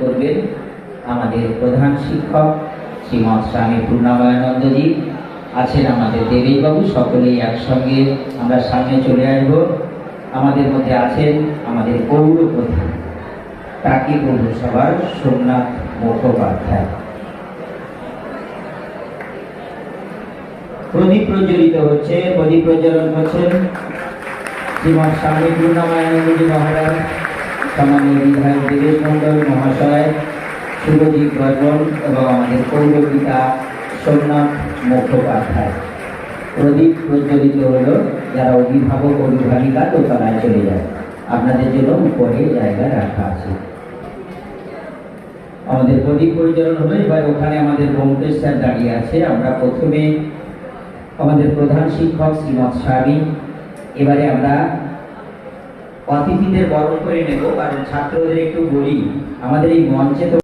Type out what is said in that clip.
করবেন আমাদের প্রধান শিক্ষক শ্রীমৎ স্বামী পূর্ণাময়ানন্দজি। আছেন আমাদের দেবীবাবু। সকলেই একসঙ্গে আমরা সামনে চলে আসব। আমাদের মধ্যে আছেন আমাদের পৌর প্রধান টাকি পৌরসভার সোমনাথ মুখোপাধ্যায়। প্রদীপ প্রজ্বলিত হচ্ছে, প্রদীপ প্রজ্বলন করছেন শ্রীমৎ স্বামী পূর্ণাময়ানন্দজি মহারাজ, সম্মানীয় বিধায়ক দেবেশ মন্ডল মহাশয়, শুভজিৎ বর্মন এবং আমাদের পৌরপিতা সোমনাথ মুখোপাধ্যায়। প্রদীপ প্রজ্বলিত হলো। যারা অভিভাবক অভিভাবিকা দোতলায় চলে যায়, আপনাদের জন্য উপরে জায়গা রাখা আছে। আমাদের প্রদীপ পরিচালন হলো। এবার ওখানে আমাদের ব্যোমকেশ স্যার দাঁড়িয়ে আছে। আমরা প্রথমে আমাদের প্রধান শিক্ষক শ্রীমৎ স্বামী, এবারে আমরা অতিথিদের বরণ করে নেব। কারণ ছাত্রদের একটু বলি, আমাদের এই মঞ্চে তো